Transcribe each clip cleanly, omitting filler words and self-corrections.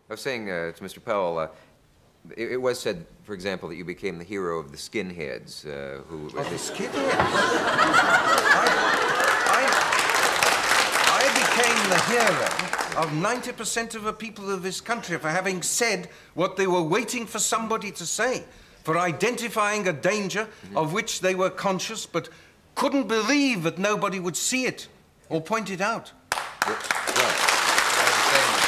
I was saying to Mr. Powell, it was said, for example, that you became the hero of the skinheads, who... Of the skinheads? I became the hero of 90% of the people of this country for having said what they were waiting for somebody to say, for identifying a danger of which they were conscious but couldn't believe that nobody would see it or point it out. Well, I was saying...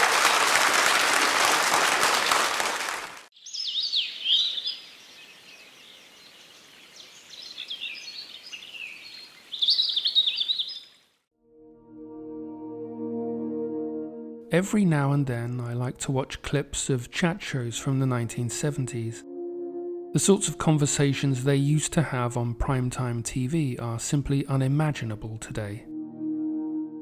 Every now and then I like to watch clips of chat shows from the 1970s. The sorts of conversations they used to have on primetime TV are simply unimaginable today.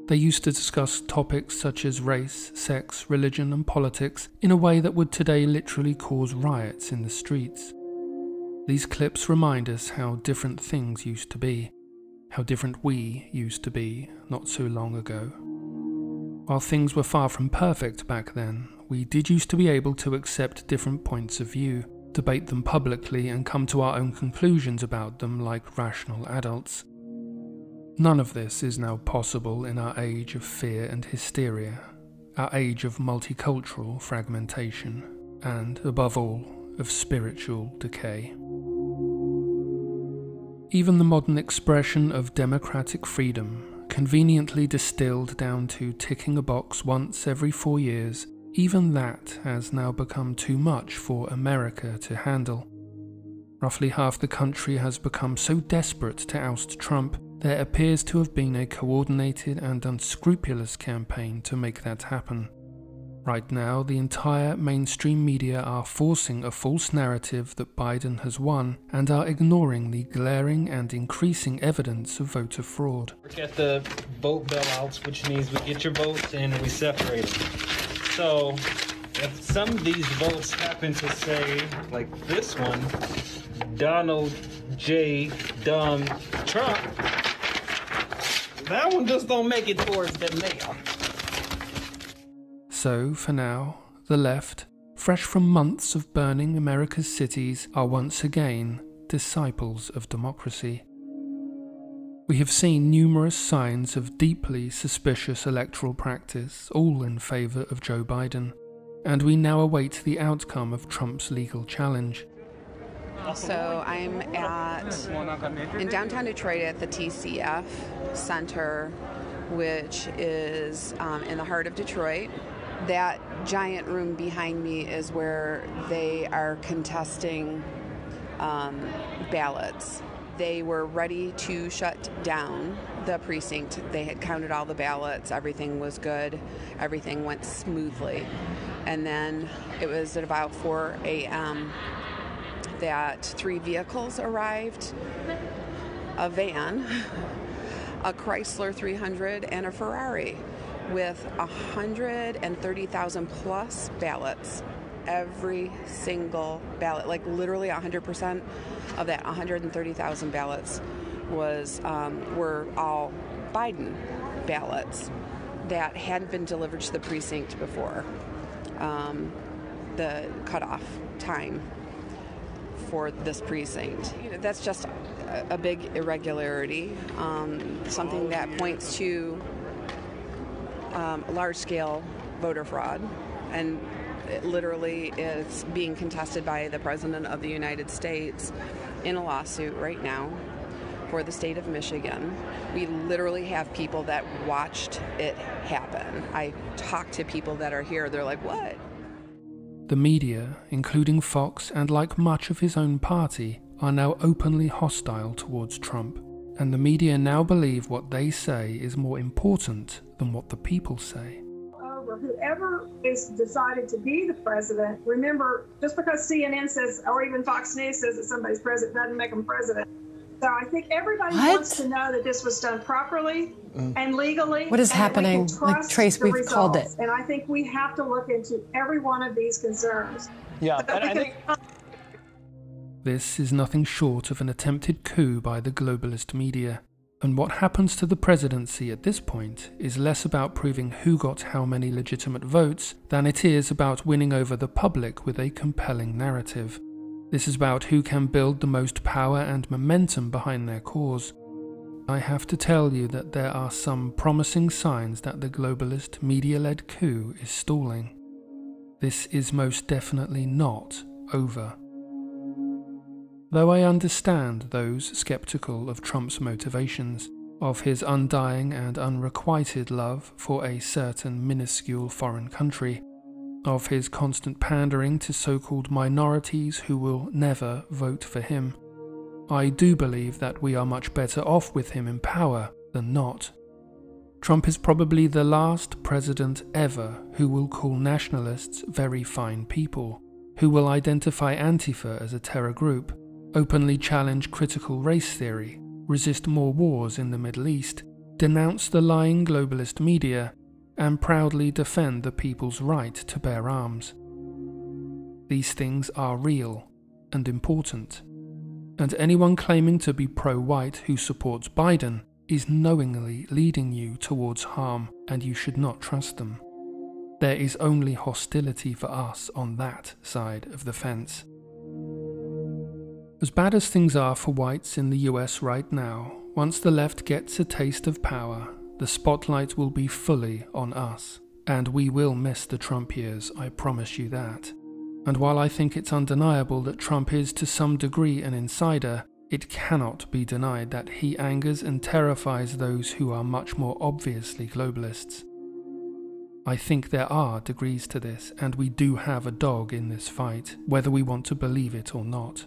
They used to discuss topics such as race, sex, religion and politics in a way that would today literally cause riots in the streets. These clips remind us how different things used to be, how different we used to be not so long ago. While things were far from perfect back then, we did used to be able to accept different points of view, debate them publicly and come to our own conclusions about them like rational adults. None of this is now possible in our age of fear and hysteria, our age of multicultural fragmentation, and, above all, of spiritual decay. Even the modern expression of democratic freedom, conveniently distilled down to ticking a box once every 4 years, even that has now become too much for America to handle. Roughly half the country has become so desperate to oust Trump, there appears to have been a coordinated and unscrupulous campaign to make that happen. Right now, the entire mainstream media are forcing a false narrative that Biden has won and are ignoring the glaring and increasing evidence of voter fraud. Look at the vote bailouts, which means we get your votes and we separate them. So if some of these votes happen to say, like this one, Donald J. Dumb Trump, that one just don't make it towards the mail. So, for now, the left, fresh from months of burning America's cities, are once again disciples of democracy. We have seen numerous signs of deeply suspicious electoral practice, all in favour of Joe Biden, and we now await the outcome of Trump's legal challenge. So I'm in downtown Detroit at the TCF Center, which is in the heart of Detroit. That giant room behind me is where they are contesting ballots. They were ready to shut down the precinct. They had counted all the ballots. Everything was good. Everything went smoothly. And then it was at about 4 a.m. that 3 vehicles arrived, a van, a Chrysler 300, and a Ferrari with 130,000 plus ballots. Every single ballot, like literally 100% of that 130,000 ballots were all Biden ballots that hadn't been delivered to the precinct before the cutoff time for this precinct. That's just a big irregularity, something that points to large-scale voter fraud, and it literally is being contested by the President of the United States in a lawsuit right now for the state of Michigan. We literally have people that watched it happen. I talked to people that are here, they're like, what? The media, including Fox and like much of his own party, are now openly hostile towards Trump, and the media now believe what they say is more important than what the people say. Whoever is decided to be the president, remember, just because CNN says, or even Fox News says that somebody's president doesn't make them president. So I think everybody wants to know that this was done properly and legally. What is happening? Like, Trace, we've called it. And I think we have to look into every one of these concerns. Yeah, but I think... This is nothing short of an attempted coup by the globalist media. And what happens to the presidency at this point is less about proving who got how many legitimate votes than it is about winning over the public with a compelling narrative. This is about who can build the most power and momentum behind their cause. I have to tell you that there are some promising signs that the globalist media-led coup is stalling. This is most definitely not over. Though I understand those skeptical of Trump's motivations, of his undying and unrequited love for a certain minuscule foreign country, of his constant pandering to so-called minorities who will never vote for him, I do believe that we are much better off with him in power than not. Trump is probably the last president ever who will call nationalists very fine people, who will identify Antifa as a terror group, openly challenge critical race theory, resist more wars in the Middle East, denounce the lying globalist media, and proudly defend the people's right to bear arms. These things are real and important, and anyone claiming to be pro-white who supports Biden is knowingly leading you towards harm, and you should not trust them. There is only hostility for us on that side of the fence. As bad as things are for whites in the US right now, once the left gets a taste of power, the spotlight will be fully on us. And we will miss the Trump years, I promise you that. And while I think it's undeniable that Trump is to some degree an insider, it cannot be denied that he angers and terrifies those who are much more obviously globalists. I think there are degrees to this, and we do have a dog in this fight, whether we want to believe it or not.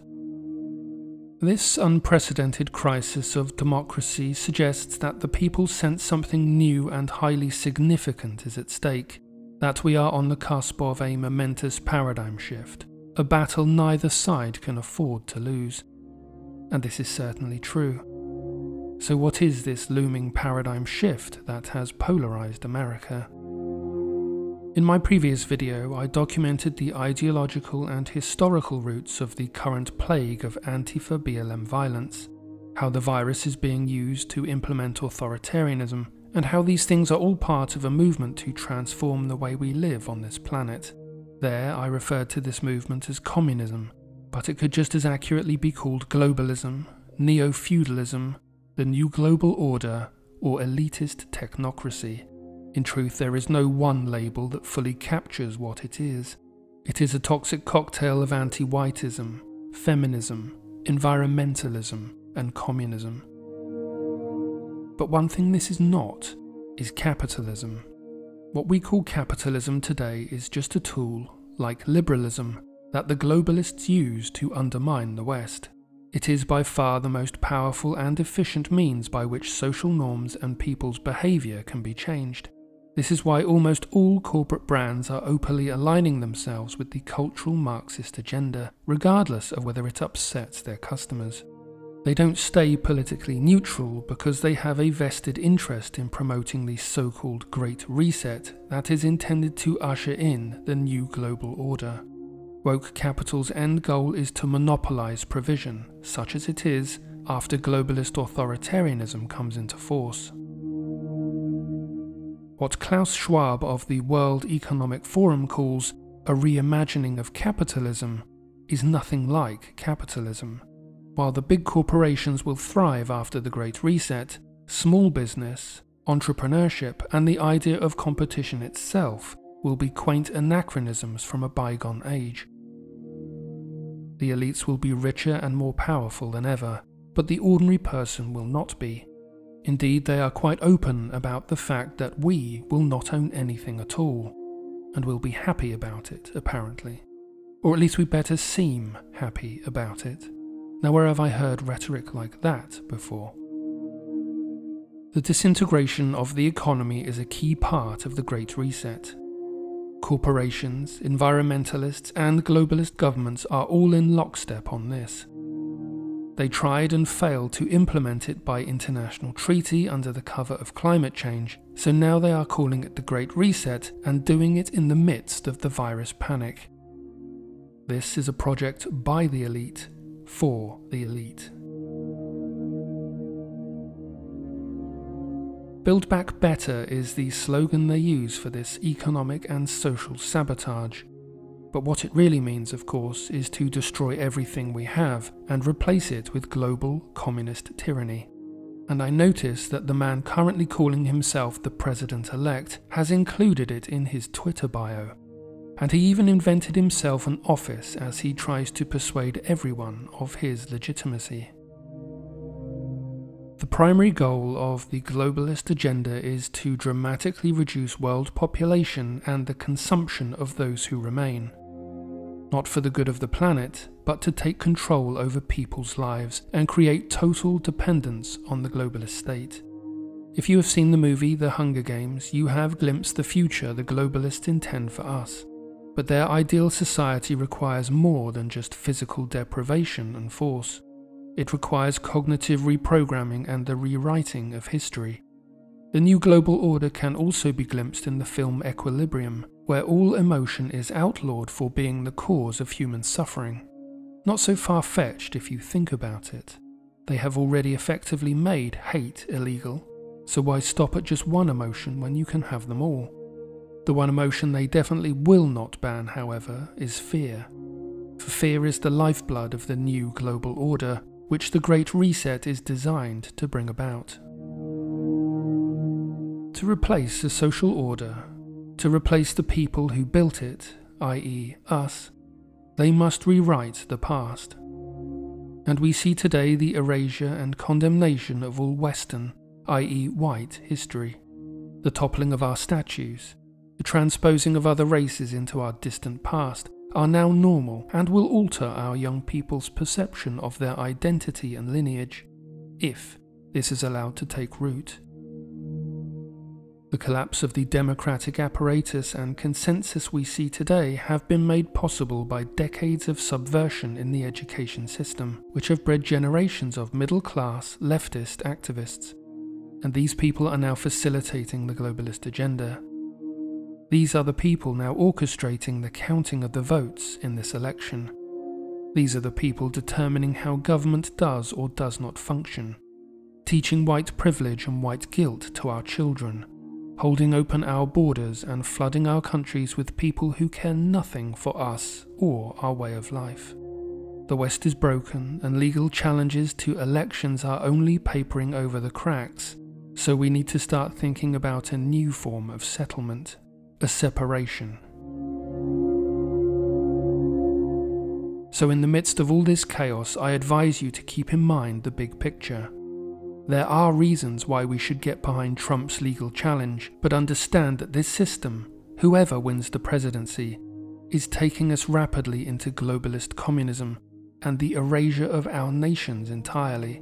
This unprecedented crisis of democracy suggests that the people sense something new and highly significant is at stake, that we are on the cusp of a momentous paradigm shift, a battle neither side can afford to lose. And this is certainly true. So what is this looming paradigm shift that has polarized America? In my previous video, I documented the ideological and historical roots of the current plague of Antifa-BLM violence, how the virus is being used to implement authoritarianism, and how these things are all part of a movement to transform the way we live on this planet. There, I referred to this movement as communism, but it could just as accurately be called globalism, neo-feudalism, the new global order, or elitist technocracy. In truth, there is no one label that fully captures what it is. It is a toxic cocktail of anti-whiteism, feminism, environmentalism, and communism. But one thing this is not is capitalism. What we call capitalism today is just a tool, like liberalism, that the globalists use to undermine the West. It is by far the most powerful and efficient means by which social norms and people's behavior can be changed. This is why almost all corporate brands are openly aligning themselves with the cultural Marxist agenda, regardless of whether it upsets their customers. They don't stay politically neutral because they have a vested interest in promoting the so-called Great Reset that is intended to usher in the new global order. Woke capital's end goal is to monopolize provision, such as it is after globalist authoritarianism comes into force. What Klaus Schwab of the World Economic Forum calls a reimagining of capitalism is nothing like capitalism. While the big corporations will thrive after the Great Reset, small business, entrepreneurship, and the idea of competition itself will be quaint anachronisms from a bygone age. The elites will be richer and more powerful than ever, but the ordinary person will not be. Indeed, they are quite open about the fact that we will not own anything at all, and will be happy about it, apparently. Or at least we better seem happy about it. Now, where have I heard rhetoric like that before? The disintegration of the economy is a key part of the Great Reset. Corporations, environmentalists, and globalist governments are all in lockstep on this. They tried and failed to implement it by international treaty under the cover of climate change, so now they are calling it the Great Reset and doing it in the midst of the virus panic. This is a project by the elite, for the elite. Build Back Better is the slogan they use for this economic and social sabotage. But what it really means, of course, is to destroy everything we have and replace it with global communist tyranny. And I notice that the man currently calling himself the president-elect has included it in his Twitter bio. And he even invented himself an office as he tries to persuade everyone of his legitimacy. The primary goal of the globalist agenda is to dramatically reduce world population and the consumption of those who remain. Not for the good of the planet, but to take control over people's lives and create total dependence on the globalist state. If you have seen the movie The Hunger Games, you have glimpsed the future the globalists intend for us. But their ideal society requires more than just physical deprivation and force. It requires cognitive reprogramming and the rewriting of history. The new global order can also be glimpsed in the film Equilibrium, where all emotion is outlawed for being the cause of human suffering. Not so far-fetched if you think about it. They have already effectively made hate illegal, so why stop at just one emotion when you can have them all? The one emotion they definitely will not ban, however, is fear. For fear is the lifeblood of the new global order, which the Great Reset is designed to bring about. To replace the social order, to replace the people who built it, i.e. us, they must rewrite the past. And we see today the erasure and condemnation of all Western, i.e. white, history, the toppling of our statues, the transposing of other races into our distant past, are now normal and will alter our young people's perception of their identity and lineage, if this is allowed to take root. The collapse of the democratic apparatus and consensus we see today have been made possible by decades of subversion in the education system, which have bred generations of middle-class, leftist activists. And these people are now facilitating the globalist agenda. These are the people now orchestrating the counting of the votes in this election. These are the people determining how government does or does not function, teaching white privilege and white guilt to our children, holding open our borders and flooding our countries with people who care nothing for us or our way of life. The West is broken and legal challenges to elections are only papering over the cracks, so we need to start thinking about a new form of settlement. A separation. So in the midst of all this chaos, I advise you to keep in mind the big picture. There are reasons why we should get behind Trump's legal challenge, but understand that this system, whoever wins the presidency, is taking us rapidly into globalist communism and the erasure of our nations entirely.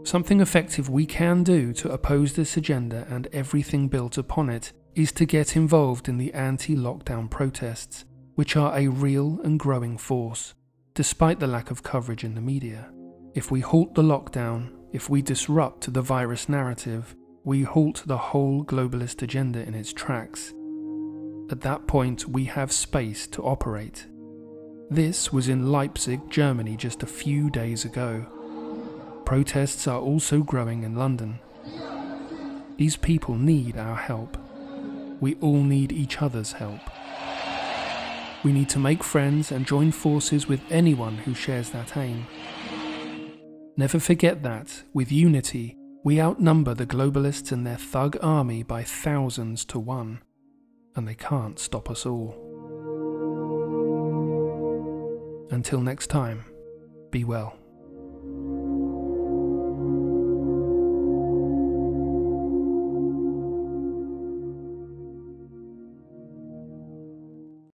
Something effective we can do to oppose this agenda and everything built upon it is to get involved in the anti-lockdown protests, which are a real and growing force, despite the lack of coverage in the media. If we halt the lockdown, if we disrupt the virus narrative, we halt the whole globalist agenda in its tracks. At that point, we have space to operate. This was in Leipzig, Germany just a few days ago. Protests are also growing in London. These people need our help. We all need each other's help. We need to make friends and join forces with anyone who shares that aim. Never forget that, with unity, we outnumber the globalists and their thug army by thousands to one, and they can't stop us all. Until next time, be well.